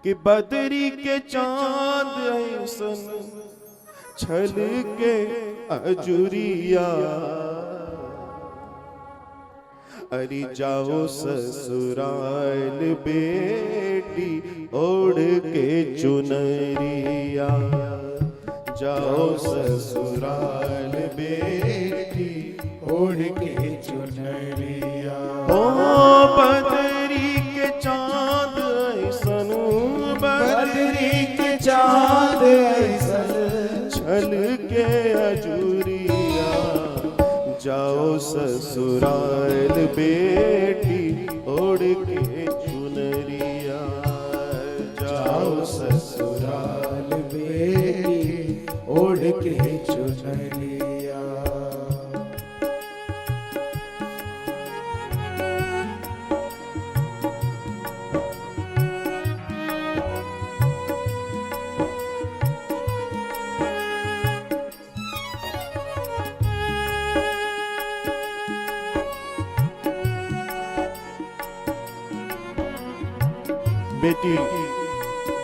कि बदरी के चांद ऐसन छल के अजुरिया, अरे जाओ ससुराल बेटी ओढ़ के चुनरिया, जाओ ससुराल बेटी ओढ़ के चुनरिया। ओ बदरी के चांद ऐसन, बदरी के चांद ऐसन छल के अजुरिया, जाओ ससुराल बेटी ओढ़ के चुनरिया, जाओ ससुराल बेटी ओढ़ के चुनरिया। बेटी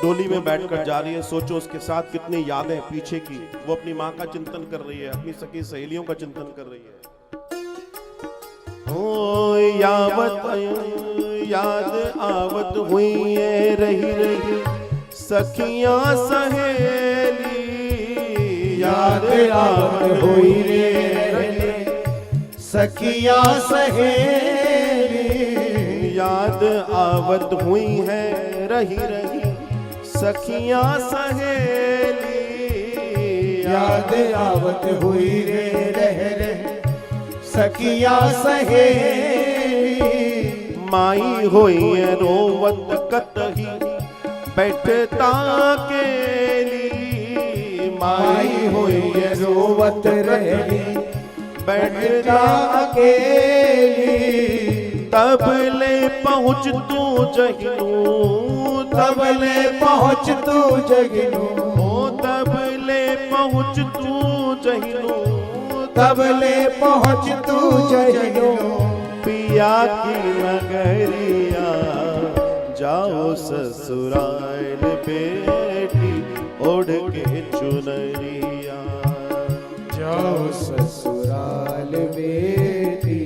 डोली में बैठकर जा रही है, सोचो उसके साथ कितनी यादें पीछे की। वो अपनी माँ का चिंतन कर रही है, अपनी सखी सहेलियों का चिंतन कर रही है। ओ यावत याद आवत हुई है रही रही सखियां सहेली, याद आवत हुई रे रही सखियां सहेली, याद आवत हुई है रही रही सखियां सहेली, याद आवत हुई रे रहे सखियां सहेली, माई होई है रोवत कतही बैठता केली, माई होई है रोवत रही बैठता अकेली, तब ले पहुँच तू जगनू, तब ले पहुँच तू जगनू, ओ तब ले पहुँच तू जगनू, तब ले पहुँच तू जगनू, पिया की नगरिया, जाओ ससुराल बेटी ओढ़ के चुनरिया, जाओ ससुराल बेटी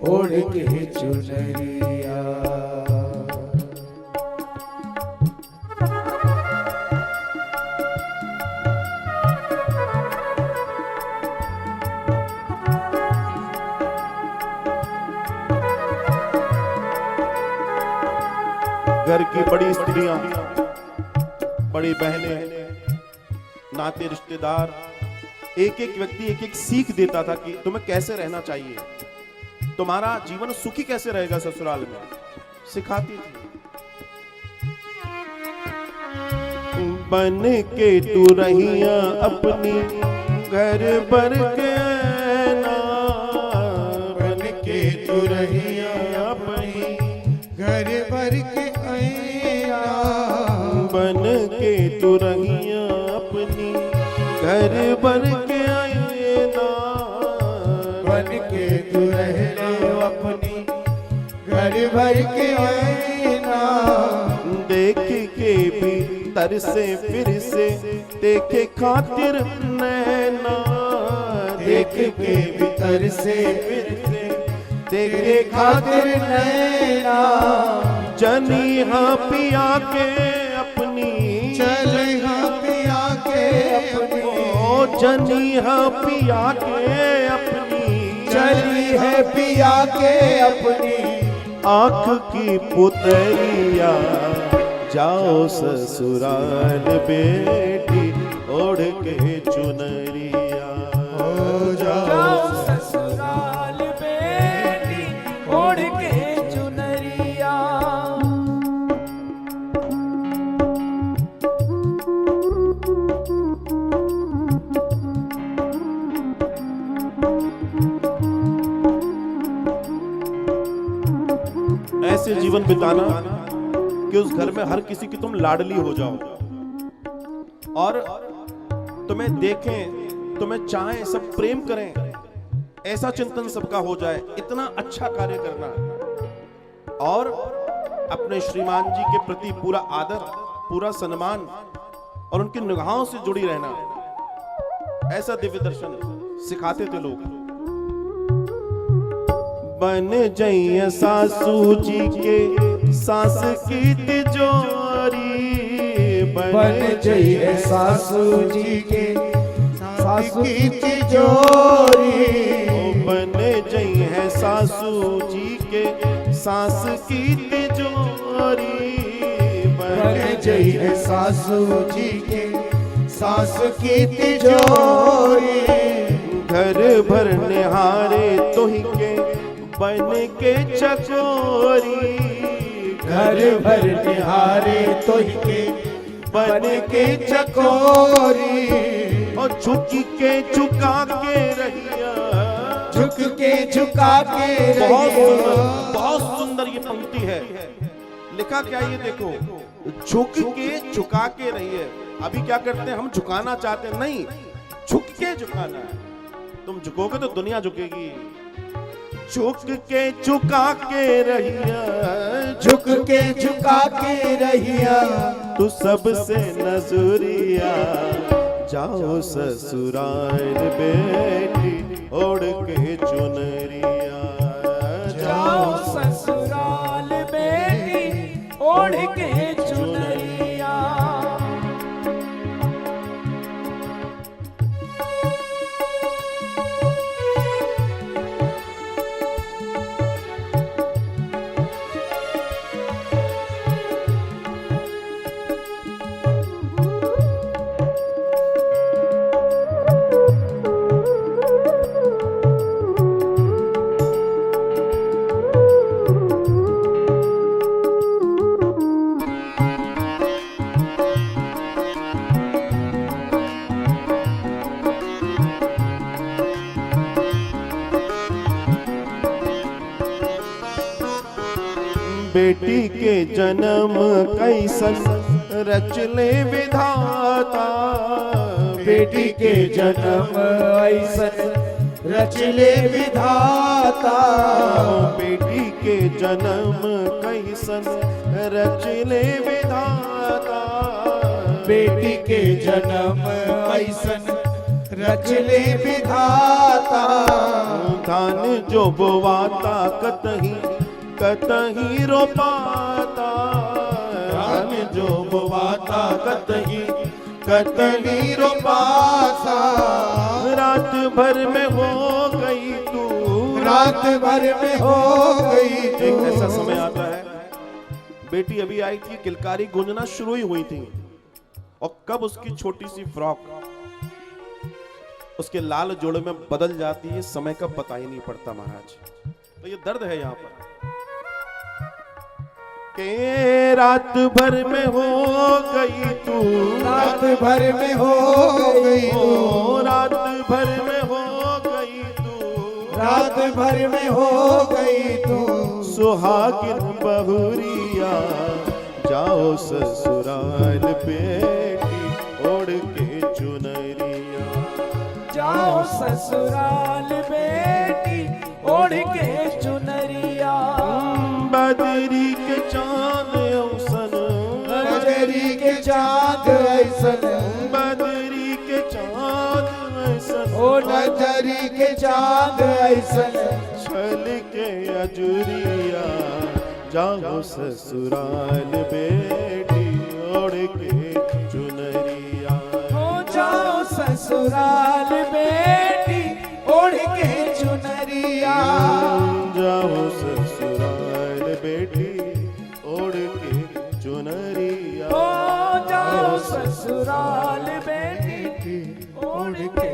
ओढ़ के चुनरिया। घर की बड़ी स्त्रियां, बड़ी बहनें, नाते रिश्तेदार, एक एक व्यक्ति एक एक सीख देता था कि तुम्हें कैसे रहना चाहिए, तुम्हारा जीवन सुखी कैसे रहेगा ससुराल में, सिखाती थी। बन के तू रहिया अपनी घर भर के ना, बन के तू रहिया अपनी घर भर के ऐना, बन के तू रहिया अपनी घर भर के आईना, बन के तू रहना अपनी घर भर के ऐना, देख के भी तरसे फिर से देखे खातिर नैना, देख के भीतर से फिर से तेरे खातिर नैना, जनी हाँ पिया के अपनी, चल हाँ पिया के अपनी, ओ जनी हाँ पिया के अपनी, चली है पिया के अपनी, आँख की पुतरिया, जाओ ससुराल बेटी ओढ़ के चुनरिया, हो जाओ ससुराल बेटी ओढ़ के चुनरिया। ऐसे जीवन बिताना कि उस घर में हर किसी की तुम लाडली हो जाओ, और तुम्हें देखें, तुम्हें चाहें, सब प्रेम करें, ऐसा चिंतन सबका हो जाए। इतना अच्छा कार्य करना और अपने श्रीमान जी के प्रति पूरा आदर, पूरा सम्मान और उनकी निगाहों से जुड़ी रहना, ऐसा दिव्य दर्शन सिखाते थे लोग। बन जाइए सासू जी के सास की तिजोरी, बन जाइए सासू जी के सासू की तिजोरी, बन जाइए सासू जी के सास की तिजोरी, बन जाइए सासू जी के सास की तिजोरी। घर भर निहारे तो ही के बन के चकोरी, घर भर निहारे तो ही के बन के चकोरी, और झुकी के झुका के रहिया, झुक के झुका के बहुत सुंदर ये पंक्ति है। लिखा क्या ये देखो, झुक के झुका के रहिए। अभी क्या करते हैं हम, झुकाना चाहते हैं, नहीं, झुक के झुकाना है। तुम झुकोगे तो दुनिया झुकेगी। झुक के झुका के रहिया, झुक के झुका के रहिया, तू सबसे नजरिया, जाओ ससुराल बेटी ओढ़ के चुनरिया, जाओ ससुराल बेटी ओढ़ के चुनरिया। बेटी के जन्म कैसन रच ले विधाता, बेटी के जन्म ऐसन रच ले विधाता, बेटी के जन्म कैसन रच ले विधाता, बेटी के जन्म ऐसन रच ले विधाता। धान जो बोवाता कतही कतही रोपाता, धान जो बोवाता कतही कतनी रोपाता, रात भर में हो गई तू, रात भर में हो गई तू। एक ऐसा समय आता है, बेटी अभी आई थी, किलकारी गूंजना शुरू ही हुई थी, और कब उसकी छोटी सी फ्रॉक उसके लाल जोड़े में बदल जाती है, समय का पता ही नहीं पड़ता महाराज। तो ये दर्द है यहाँ पर के रात भर में हो गई तू, रात भर में हो गई तू, रात भर में हो गई तू, रात भर में हो गई तू। सुहागिन बहुरिया, जाओ ससुराल बेटी ओढ़ के चुनरिया, जाओ ससुराल बेटी ओढ़ के चुनरिया। बदरी के चांद औसन, बदरी के चाँद ऐसन, बदरी के चांद ऐसन, ओ नजरी के चाँद ऐसन, छल के अजुरिया, जाओ ससुराल बेटी ओढ़ के चुनरिया, हो जाओ ससुराल बेटी ओढ़ के चुनरिया। जाओ ससुराल बेटी ओढ़ के चुनरिया, हो जाओ ससुराल बेटी ओढ़ के